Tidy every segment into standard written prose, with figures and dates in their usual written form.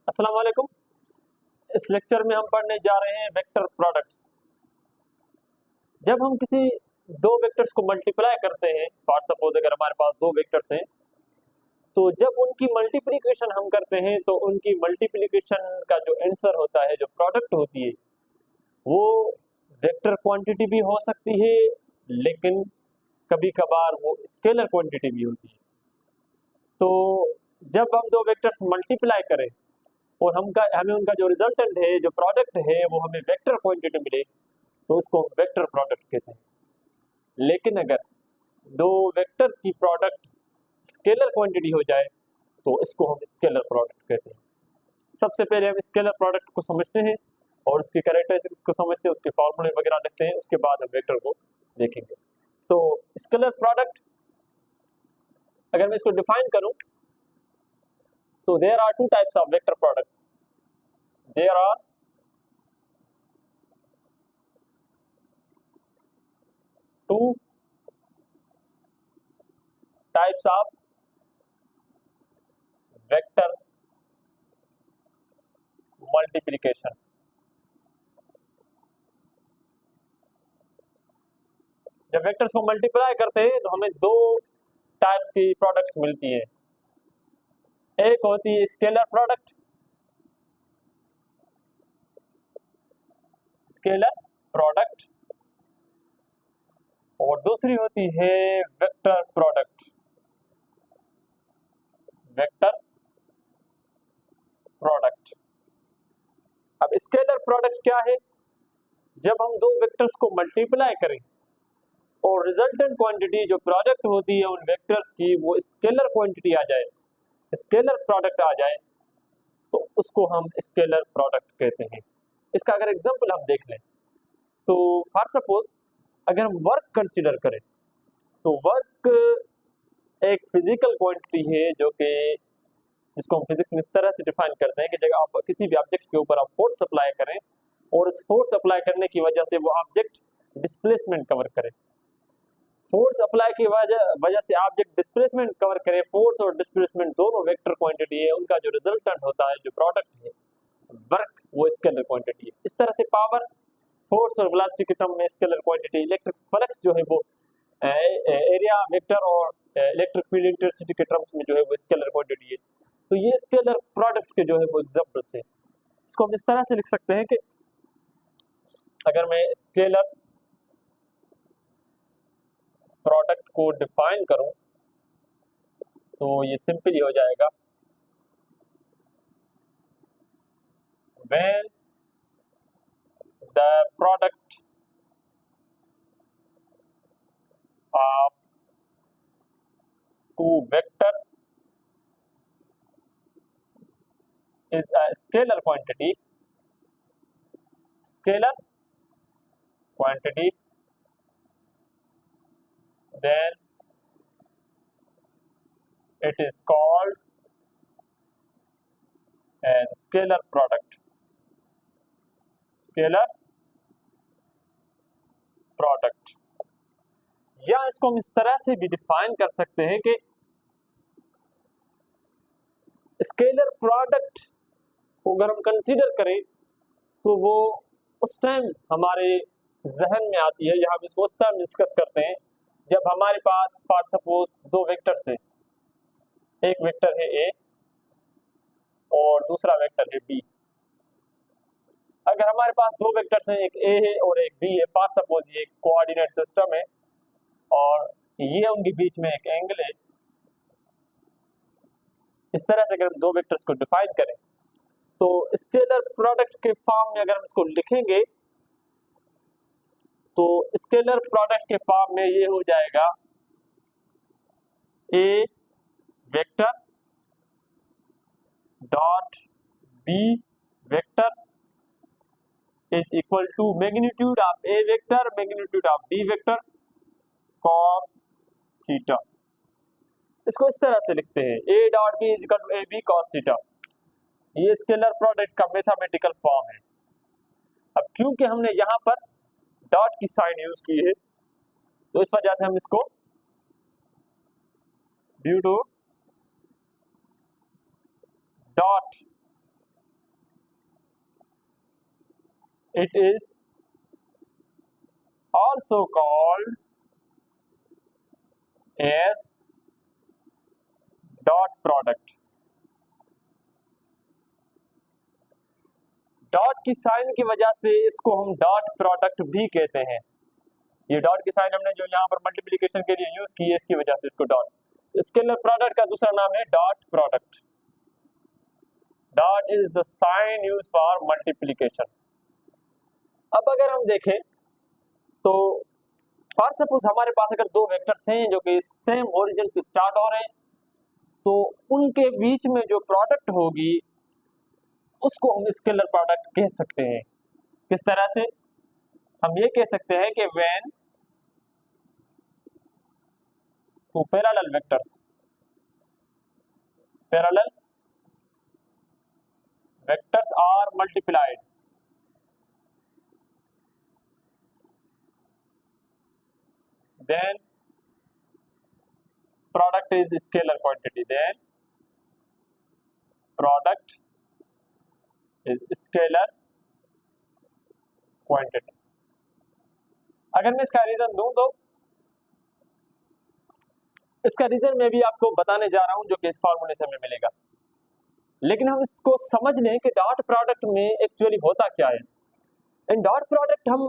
अस्सलाम वालेकुम। इस लेक्चर में हम पढ़ने जा रहे हैं वेक्टर प्रोडक्ट्स। जब हम किसी दो वेक्टर्स को मल्टीप्लाई करते हैं, फॉर सपोज अगर हमारे पास दो वेक्टर्स हैं, तो जब उनकी मल्टीप्लिकेशन हम करते हैं तो उनकी मल्टीप्लिकेशन का जो आंसर होता है, जो प्रोडक्ट होती है, वो वेक्टर क्वांटिटी भी हो सकती है, लेकिन कभी कभार वो स्केलर क्वांटिटी भी होती है। तो जब हम दो वेक्टर्स मल्टीप्लाई करें और हमें उनका जो रिजल्टेंट है, जो प्रोडक्ट है, वो हमें वेक्टर क्वांटिटी मिले, तो उसको वेक्टर प्रोडक्ट कहते हैं। लेकिन अगर दो वेक्टर की प्रोडक्ट स्केलर क्वांटिटी हो जाए तो इसको हम स्केलर प्रोडक्ट कहते हैं। सबसे पहले हम स्केलर प्रोडक्ट को समझते हैं और उसकी कैरेक्टरिस्टिक्स को समझते हैं, उसके फॉर्मूले वगैरह लिखते हैं, उसके बाद हम वेक्टर को देखेंगे। तो स्केलर प्रोडक्ट अगर मैं इसको डिफाइन करूं तो there are two types of vector product. There are two types of vector multiplication. जब वेक्टर्स को मल्टीप्लाई करते हैं तो हमें दो टाइप्स की प्रोडक्ट्स मिलती है। एक होती है स्केलर प्रोडक्ट, स्केलर प्रोडक्ट, और दूसरी होती है वेक्टर प्रोडक्ट, वेक्टर प्रोडक्ट। अब स्केलर प्रोडक्ट क्या है? जब हम दो वेक्टर्स को मल्टीप्लाई करें और रिजल्टेंट क्वांटिटी जो प्रोडक्ट होती है उन वेक्टर्स की वो स्केलर क्वांटिटी आ जाए, स्केलर प्रोडक्ट आ जाए, तो उसको हम स्केलर प्रोडक्ट कहते हैं। इसका अगर एग्जांपल हम देख लें तो फॉर सपोज अगर हम वर्क कंसीडर करें तो वर्क एक फिजिकल क्वांटिटी है जो कि जिसको हम फिजिक्स में इस तरह से डिफाइन करते हैं कि जब आप किसी भी ऑब्जेक्ट के ऊपर आप फोर्स अप्लाई करें और उस फोर्स अप्लाई करने की वजह से वो ऑब्जेक्ट डिस्प्लेसमेंट कवर करे, फोर्स अप्लाई की वजह से ऑब्जेक्ट डिस्प्लेसमेंट कवर करे, फोर्स और डिस्प्लेसमेंट दोनों वेक्टर क्वांटिटी है, उनका जो रिजल्टेंट होता है, जो प्रोडक्ट है वर्क, वो स्केलर क्वांटिटी है। इस तरह से पावर, फोर्स और वेलोसिटी के टर्म में स्केलर क्वांटिटी, इलेक्ट्रिक फ्लक्स जो है वो एरिया वेक्टर और इलेक्ट्रिक फील्ड इंटेंसिटी के टर्म्स में जो है वो स्केलर क्वांटिटी है। तो ये स्केलर प्रोडक्ट के जो है वो एग्जांपल्स है। इसको हम इस तरह से लिख सकते हैं कि अगर मैं स्केलर प्रोडक्ट को डिफाइन करूं तो ये सिंपली हो जाएगा, when the product of two vectors is a scalar quantity, then it is called as scalar product, scalar product। या इसको हम इस तरह से भी डिफाइन कर सकते हैं कि स्केलर प्रोडक्ट को अगर हम कंसीडर करें तो वो उस टाइम हमारे जहन में आती है, या हम इसको उस टाइम डिस्कस करते हैं जब हमारे पास फॉर सपोज दो वेक्टर्स है, एक वेक्टर है ए और दूसरा वेक्टर है बी। अगर हमारे पास दो वेक्टर्स हैं, एक ए है और एक बी है, फॉर सपोज ये कोऑर्डिनेट सिस्टम है और ये उनके बीच में एक एंगल है, इस तरह से अगर हम दो वेक्टर्स को डिफाइन करें तो स्केलर प्रोडक्ट के फॉर्म में अगर हम इसको लिखेंगे तो स्केलर प्रोडक्ट के फॉर्म में ये हो जाएगा A vector dot B vector is equal to magnitude of a vector magnitude of b vector cos theta. इसको इस तरह से लिखते हैं, a dot b is equal to ab cos theta. ये स्केलर प्रोडक्ट का मैथमेटिकल फॉर्म है। अब क्योंकि हमने यहाँ पर डॉट की साइन यूज की है तो इस वजह से हम इसको due to dot it is also called as dot product। Dot की साइन की वजह से इसको हम डॉट प्रोडक्ट भी कहते हैं। ये डॉट की साइन हमने जो यहाँ पर मल्टीप्लिकेशन के लिए यूज की है, इसकी वजह से इसको डॉट। स्केलर प्रोडक्ट का दूसरा नाम है dot product. Dot is the sign use for multiplication. अब अगर हम देखें तो फॉर सपोज हमारे पास अगर दो वेक्टर्स हैं जो कि सेम ओरिजिन से स्टार्ट हो रहे हैं, तो उनके बीच में जो प्रोडक्ट होगी उसको हम स्केलर प्रोडक्ट कह सकते हैं। किस तरह से? हम ये कह सकते हैं कि when two parallel vectors are multiplied, then product is scalar quantity, then product is scalar quantity। अगर मैं इसका रीजन दूं तो इसका रीजन मैं भी आपको बताने जा रहा हूं जो कि इस फॉर्मूले से हमें मिलेगा, लेकिन हम इसको समझ लें कि डॉट प्रोडक्ट में एक्चुअली होता क्या है। इन डॉट प्रोडक्ट हम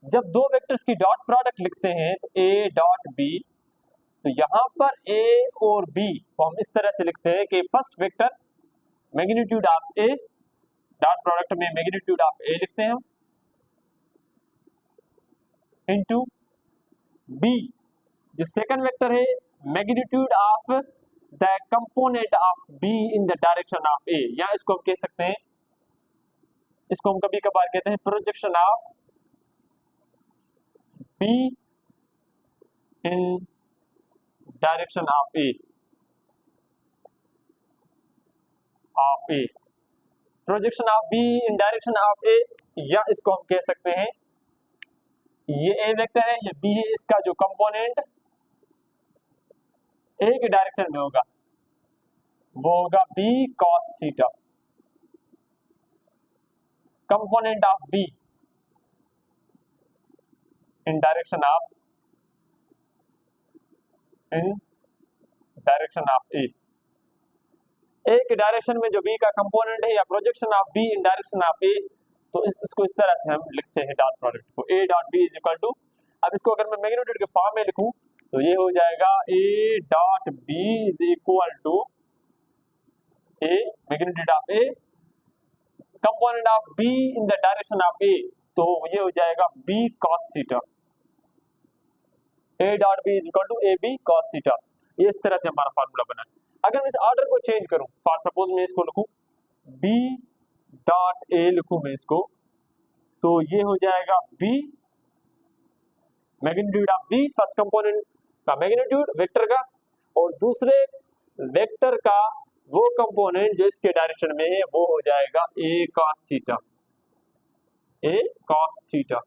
जब दो वेक्टर्स की डॉट प्रोडक्ट लिखते हैं तो ए डॉट बी, तो यहाँ पर ए और बी को हम इस तरह से लिखते हैं कि first vector magnitude of A, dot product में मैग्नीट्यूड ऑफ ए लिखते हैं हम, इनटू बी जो सेकंड वेक्टर है magnitude of the component of B in the direction of A, या इसको हम कह सकते हैं, इसको हम कभी कभार कहते हैं projection of B in direction of A, projection of B in direction of A, या इसको हम कह सकते हैं ये A वेक्टर है, ये B है, इसका जो कंपोनेंट A के डायरेक्शन में होगा वो होगा B cos theta, component of B in direction of A, A के डायरेक्शन में जो B का कंपोनेंट है या projection of B in direction of A, तो इसको इस तरह से हम लिखते हैं डॉट प्रोडक्ट को A dot B is equal to, अब इसको अगर मैं मैग्नीट्यूड के फॉर्म में लिखूं तो ये हो जाएगा A dot B is equal to A magnitude of A component of B in the direction of A, तो ये हो जाएगा B cos theta, A dot B is equal to A B cos theta. ये इस तरह से हमारा formula बना। अगर मैं इस ऑर्डर को चेंज करूं, फॉर सपोज मैं इसको लिखूं B डॉट A लिखूं मैं इसको, तो ये हो जाएगा B magnitude of B, first component का मैग्नीट्यूड वेक्टर का, और दूसरे वेक्टर का वो कंपोनेंट जो इसके डायरेक्शन में है वो हो जाएगा A cos theta, A cos theta.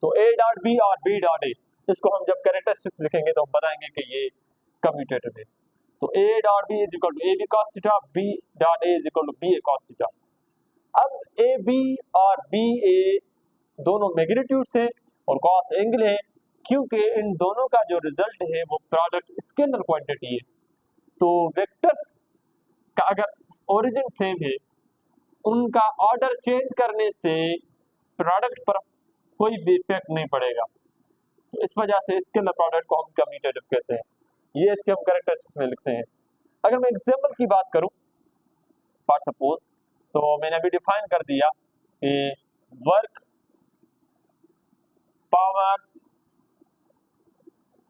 तो A डॉट B और B डॉट A, इसको हम जब कैरेक्टरिस्टिक्स लिखेंगे तो हम बताएंगे कि ये कम्यूटेटिव है। तो A dot B is equal to A B cos theta, B dot A is equal to B A cos theta. अब ए बी और बी ए दोनों मैग्नीट्यूड से और कॉस एंगल है, क्योंकि इन दोनों का जो रिजल्ट है वो प्रोडक्ट स्केलर क्वांटिटी है। तो वेक्टर्स का अगर ओरिजिन सेम है, उनका ऑर्डर चेंज करने से प्रोडक्ट पर कोई भी इफेक्ट नहीं पड़ेगा, तो इस वजह से स्केलर प्रोडक्ट को हम कम्यूटेटिव कहते हैं। ये इसके हम कैरेक्टरिस्टिक्स में लिखते हैं। अगर मैं एग्जांपल की बात करूं, फॉर सपोज, तो मैंने अभी डिफाइन कर दिया कि वर्क, पावर,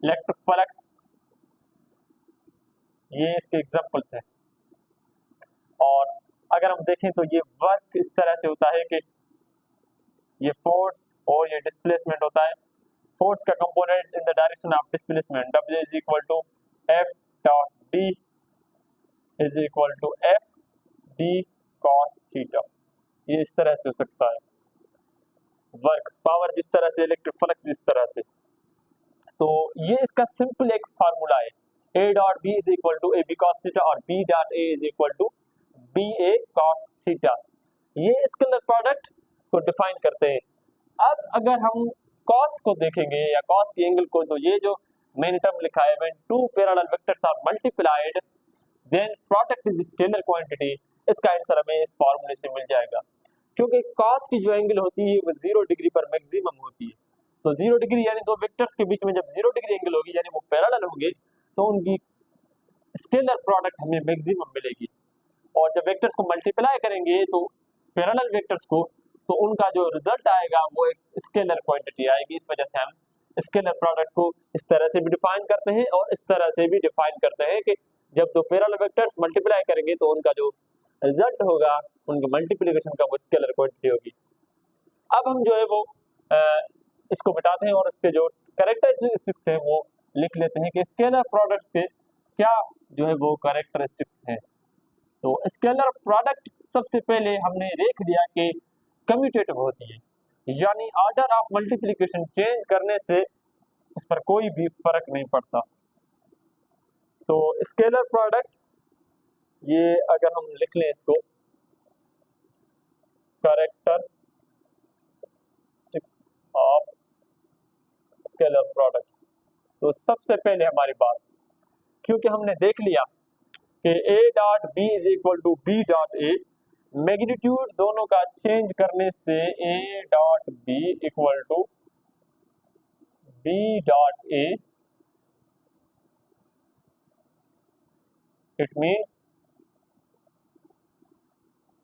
इलेक्ट्रिक फ्लक्स, ये इसके एग्जांपल्स हैं। और अगर हम देखें तो ये वर्क इस तरह से होता है कि ये फोर्स और ये डिस्प्लेसमेंट होता है। फोर्स का component in the direction of displacement W is equal to F dot D is equal to F D cos theta. ये इस तरह से हो सकता है, वर्क, पावर भी इस तरह से, इलेक्ट्रिक फ्लक्स भी इस तरह से। तो ये इसका सिंपल एक फार्मूला है, A dot B is equal to AB cos theta और B dot A is equal to BA cos theta. ये स्केलर प्रोडक्ट को डिफाइन करते हैं। अब अगर हम कॉस को देखेंगे या कॉस की एंगल को, तो ये जो मेन टर्म लिखा है, when two parallel vectors are multiplied then product is scalar quantity, इसका आंसर हमें इस फार्मूले से मिल जाएगा। क्योंकि कॉस की जो एंगल होती है वो 0 डिग्री पर मैक्सिमम होती है, तो 0 डिग्री यानी दो वेक्टर्स के बीच में जब 0 डिग्री एंगल होगी यानी वो पैरेलल होंगे, तो उनकी स्केलर प्रोडक्ट हमें मैक्सिमम मिलेगी। और जब वेक्टर्स को मल्टीप्लाई करेंगे तो पैरेलल वेक्टर्स को, तो उनका जो रिजल्ट आएगा वो एक स्केलर क्वांटिटी आएगी। इस वजह से हम स्केलर प्रोडक्ट को इस तरह से भी डिफाइन करते हैं और इस तरह से भी डिफाइन करते हैं कि जब दो पैरेलल वेक्टर्स मल्टीप्लाई करेंगे तो उनका जो रिजल्ट होगा, उनके मल्टीप्लिकेशन का, वो स्केलर क्वांटिटी होगी। अब हम जो है वो इसको मिटाते हैं और इसके जो कैरेक्टरिस्टिक्स हैं वो लिख लेते हैं कि स्केलर प्रोडक्ट के क्या जो है वो कैरेक्टरिस्टिक्स हैं। तो स्केलर प्रोडक्ट सबसे पहले हमने देख लिया कि कम्यूटेटिव होती है, यानी ऑर्डर ऑफ मल्टीप्लिकेशन चेंज करने से उस पर कोई भी फर्क नहीं पड़ता। तो स्केलर प्रोडक्ट, ये अगर हम लिख लें इसको, कैरेक्टरिस्टिक्स ऑफ स्केलर प्रोडक्ट्स, तो सबसे पहले हमारी बात, क्योंकि हमने देख लिया कि a dot b is equal to b dot a, magnitude दोनों का चेंज करने से a dot b equal to b dot a, it means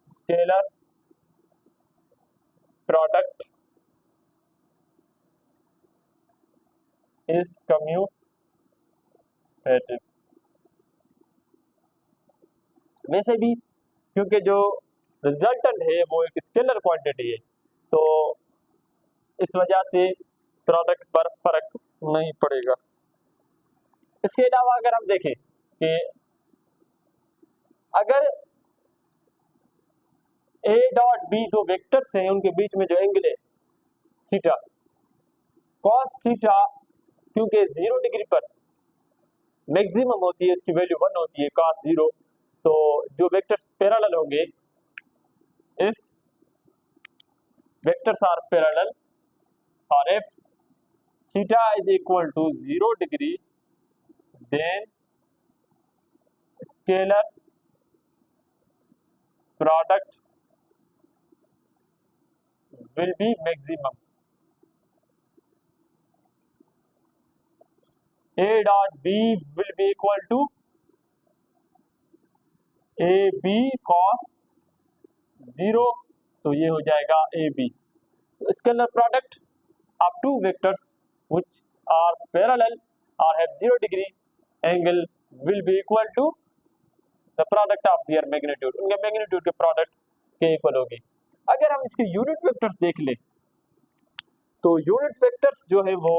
scalar product is commutative. वैसे भी क्योंकि जो रिजल्टेंट है वो एक स्केलर क्वांटिटी है, तो इस वजह से प्रोडक्ट पर फर्क नहीं पड़ेगा। इसके अलावा अगर हम देखें कि अगर a डॉट b दो वेक्टर्स हैं, उनके बीच में जो एंगल है थीटा, cos थीटा क्योंकि 0 डिग्री पर मैक्सिमम होती है, इसकी वैल्यू 1 होती है cos 0, तो जो वेक्टर्स पैरेलल होंगे, इफ वेक्टर्स आर पैरेलल और if theta is equal to 0 degree, then scalar product will be maximum. A dot B will be equal to AB cos 0, तो ये हो जाएगा AB। Scalar product of two vectors which are parallel or have 0 degree angle will be equal to the product of their magnitude, उनके magnitude के product के equal होगी। अगर हम इसके यूनिट वेक्टर्स देख ले, तो यूनिट वेक्टर्स जो है वो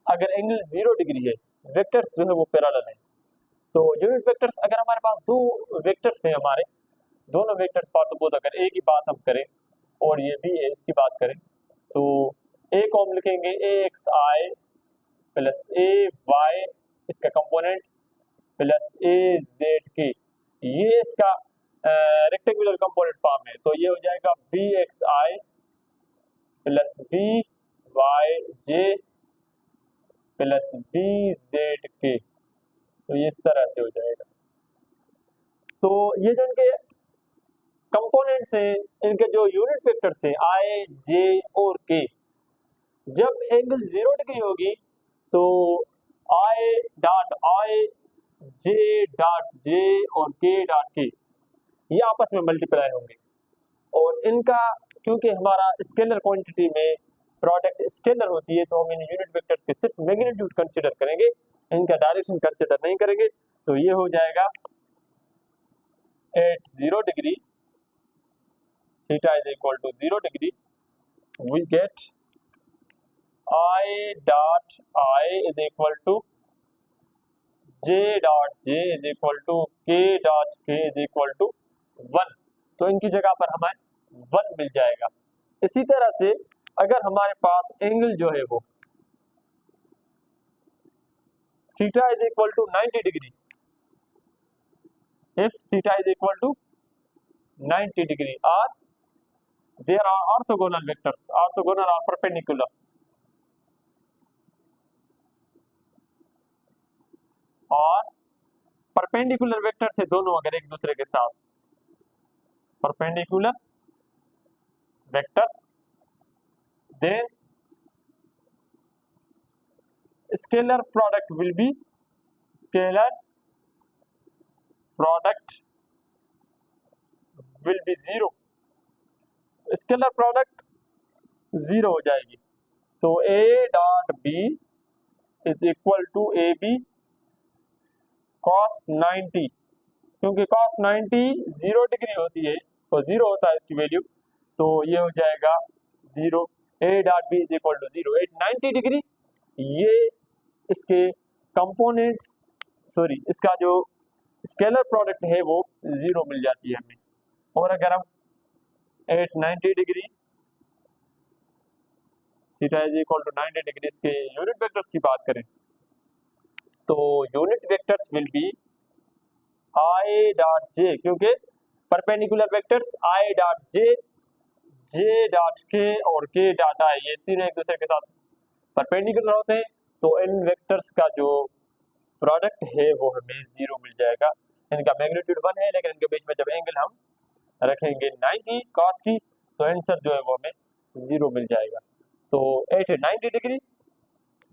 अगर एंगल 0 डिग्री है, वेक्टर्स जो है वो पैरेलल है, तो यूनिट वेक्टर्स अगर हमारे पास दो वेक्टर्स हैं, हमारे दोनों वेक्टर्स फॉर सपोज अगर ए की बात हम करें और ये बी है, इसकी बात करें, तो ए को हम लिखेंगे AXI प्लस AY इसका कंपोनेंट प्लस AZK, ये इसका रेक्टेंगुलर कंपोनेंट फॉर्म है, तो ये हो जाएगा BXI plus BYJ plus BZK, तो ये इस तरह से हो जाएगा। तो ये जो इनके कंपोनेंट्स हैं, इनके जो यूनिट वेक्टर्स हैं I, J और K, जब एंगल 0 डिग्री होगी तो I dot I, J dot J और K डॉट K ये आपस में मल्टीप्लाई होंगे, और इनका क्योंकि हमारा स्केलर क्वांटिटी में प्रोडक्ट स्केलर होती है, तो हम इन यूनिट वेक्टर्स के सिर्फ मैग्नीट्यूड कंसीडर करेंगे, इनका डायरेक्शन कंसीडर नहीं करेंगे। तो ये हो जाएगा at 0 degree theta is equal to 0 degree, we get I dot I is equal to J dot J is equal to K dot K is equal to 1, तो इनकी जगह पर हमें 1 मिल जाएगा। इसी तरह से अगर हमारे पास एंगल जो है वो theta is equal to 90 degree, if theta is equal to 90 degree और there are orthogonal vectors, orthogonal और परपेंडिकुलर, और परपेंडिकुलर वेक्टर से दोनों अगर एक दूसरे के साथ, perpendicular vectors, then scalar product will be, scalar product will be zero, scalar product zero हो जाएगी। तो a dot B is equal to A B cos 90, क्योंकि कॉस 90 0 डिग्री होती है तो जीरो होता है इसकी वैल्यू, तो ये हो जाएगा zero. a dot B is equal to zero at 90 degree. ये इसके कंपोनेंट्स, सॉरी इसका जो स्केलर प्रोडक्ट है वो जीरो मिल जाती है हमें। और अगर हम at 90 degree theta is equal to 90 degree के यूनिट वेक्टर्स की बात करें तो unit vectors will be I dot J, क्योंकि perpendicular vectors I dot J, J dot K और के डॉट आई, ये तीनों एक दूसरे के साथ परपेंडिकुलर होते हैं, तो इन वेक्टर्स का जो प्रोडक्ट है वो हमें जीरो मिल जाएगा। इनका मैग्नीट्यूड 1 है, लेकिन इनके बीच में जब एंगल हम रखेंगे 90 cos की तो आंसर जो है वो हमें जीरो मिल जाएगा। तो at 90 degree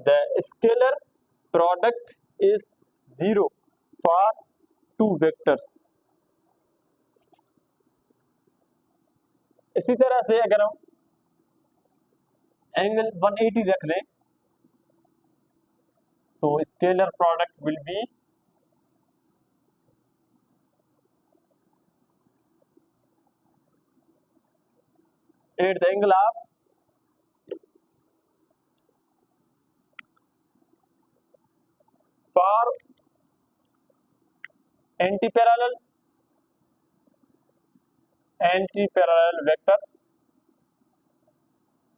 the scalar product is zero for two vectors. इसी तरह से अगर हम एंगल 180 रख लें तो scalar product will B at the angle of for anti-parallel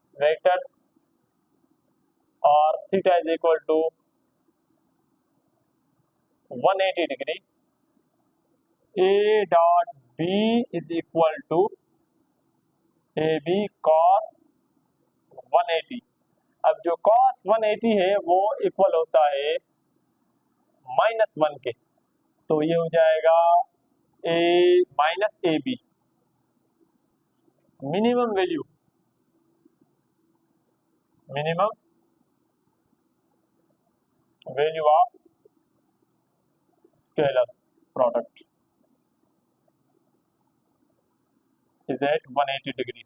vectors or theta is equal to 180 degree, a dot b is equal to ab cos 180। अब जो cos 180 है वो इक्वल होता है -1 के, तो ये हो जाएगा a minus A B, minimum value of scalar product is at 180 degree.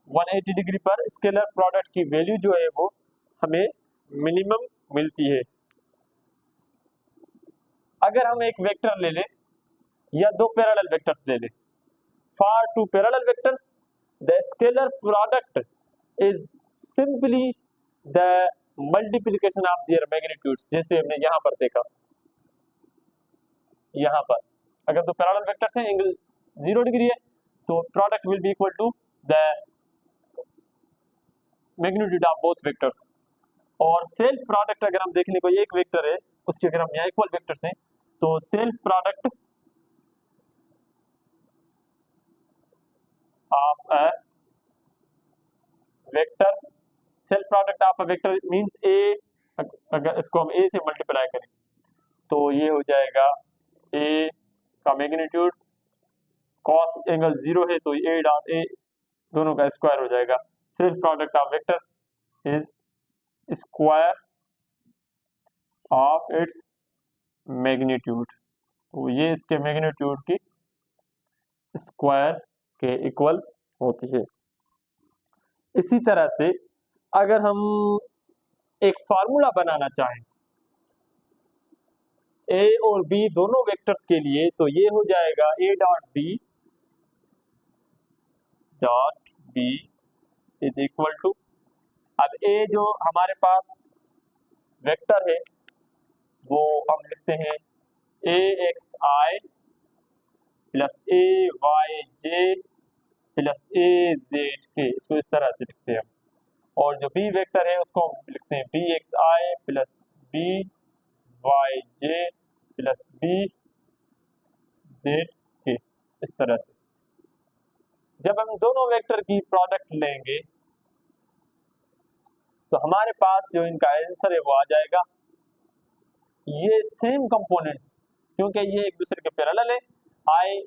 180 degree पर स्केलर प्रोडक्ट की वैल्यू जो है वो हमें मिनिमम मिलती है। अगर हम एक वेक्टर ले लें या दो पैरेलल वेक्टर्स ले लें, for two parallel vectors the scalar product is simply the multiplication of their magnitudes, जैसे हमने यहाँ पर देखा। यहाँ पर अगर दो पैरेलल वेक्टर्स हैं, एंगल 0 डिग्री है, तो product will be equal to the magnitude of both vectors. और सेल्फ प्रोडक्ट अगर हम देख लें, कोई एक वेक्टर है उसके अगर हम यहाँ इक्वल वेक्टर्स हैं तो self product of a vector, self product of a vector means A, अगर इसको हम ए से मल्टीप्लाई करें तो ये हो जाएगा ए का मैग्नीट्यूड, कॉस एंगल 0 है तो ए डॉट ए दोनों का स्क्वायर हो जाएगा। Self product of vector is square of its magnitude, तो ये इसके मैग्नीट्यूड की स्क्वायर के इक्वल होती है। इसी तरह से अगर हम एक फार्मूला बनाना चाहें ए और बी दोनों वेक्टर्स के लिए, तो ये हो जाएगा A dot B is equal to, अब ए जो हमारे पास वेक्टर है वो हम लिखते हैं ए एक्स आई प्लस ए वाई जे प्लस ए जेड के, इसको इस तरह से लिखते हैं हम। और जो बी वेक्टर है उसको हम लिखते हैं बी एक्स आई प्लस बी वाई जे प्लस बी जेड के, इस तरह से। जब हम दोनों वेक्टर की प्रोडक्ट लेंगे तो हमारे पास जो इनका आंसर है वो आ जाएगा। ये सेम कंपोनेंट्स, क्योंकि ये एक दूसरे के पैरेलल है, I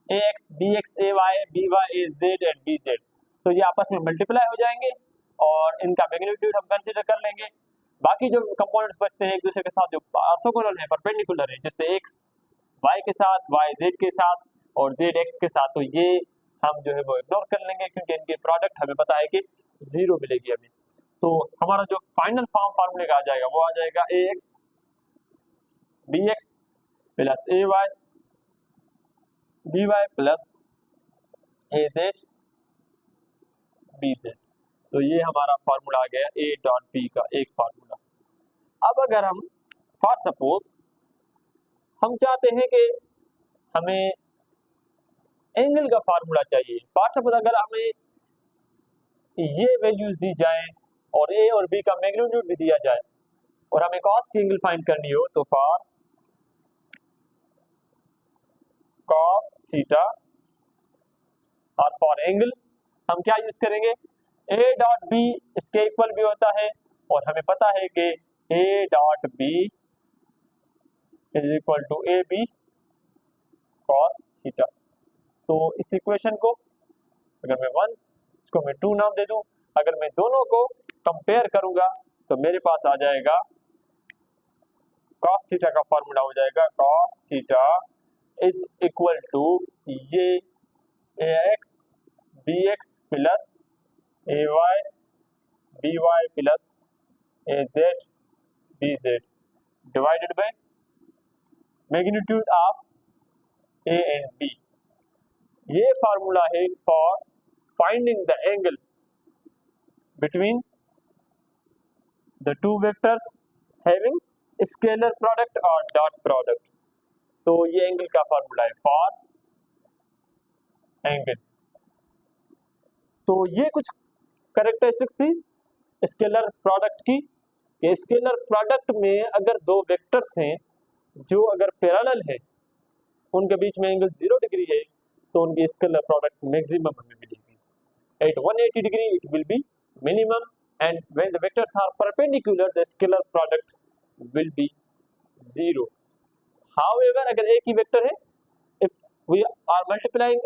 A X B X A Y B Y A Z and B Z, तो ये आपस में मल्टीप्लाई हो जाएंगे और इनका मैग्नीट्यूड हम कंसीडर कर लेंगे। बाकी जो कंपोनेंट्स बचते हैं एक दूसरे के साथ जो ऑर्थोगोनल है, परपेंडिकुलर है, जैसे एक्स वाई के साथ, वाई जेड के साथ और जेड एक्स के साथ, तो ये हम जो है वो इग्नोर कर लेंगे क्योंकि इनकी प्रोडक्ट हमें पता है कि 0 मिलेगी हमें। तो हमारा जो फाइनल फॉर्म फार्मूले का आ जाएगा वो आ जाएगा ए एक्स बी एक्स प्लस ए वाई बी वाई प्लस ए जेड बी जेड। तो ये हमारा फार्मूला आ गया ए डॉट बी का एक फार्मूला। अब अगर हम फॉर सपोज हम चाहते हैं कि हमें एंगल का फार्मूला चाहिए, फॉर सपोज अगर हमें ये वैल्यूज दी जाए और ए और बी का मैग्नीट्यूड भी दिया जाए और हमें कॉस की एंगल फाइंड करनी हो, तो फॉर कॉस थीटा और फॉर एंगल हम क्या यूज करेंगे, ए डॉट बी इसके इक्वल भी होता है और हमें पता है कि A dot B is equal to A B cos theta. तो इस इक्वेशन को अगर मैं 1 इसको मैं 2 नाम दे दूं, अगर मैं दोनों को कंपेयर करूंगा तो मेरे पास आ जाएगा cos थीटा का फॉर्मूला हो जाएगा cos theta is equal to ये ax bx plus ay by plus az bz divided by magnitude of a and b। ये फार्मूला है for finding the angle between the two vectors having scalar product or dot product। तो ये angle का formula है for angle. तो ये कुछ characteristics थी स्केलर प्रोडक्ट की। स्केलर प्रोडक्ट में अगर दो वेक्टर्स हैं जो अगर पैरेलल है, उनके बीच में एंगल 0 डिग्री है, तो उनकी स्केलर प्रोडक्ट मैक्सिमम हमें मिलेगी। At 180 degree it will be minimum, and when the vectors are perpendicular the scalar product will be 0। however अगर एक ही वेक्टर है, if we are multiplying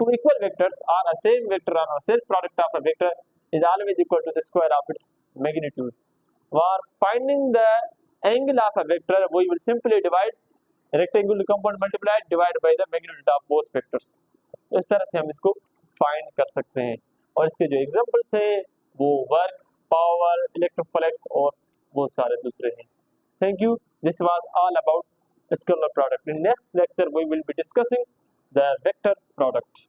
two equal vectors or a same vector or a self product of a vector is always equal to the square of its magnitude। for finding the angle of a vector we will simply divide rectangular component multiplied divided by the magnitude of both vectors। इस तरह से हम इसको find कर सकते हैं। और इसके जो एग्जांपल्स है वो वर्क, पावर, इलेक्ट्रोफ्लेक्स और बहुत सारे दूसरे हैं। Thank you. This was all about scalar product. In next lecture we will be discussing the vector product.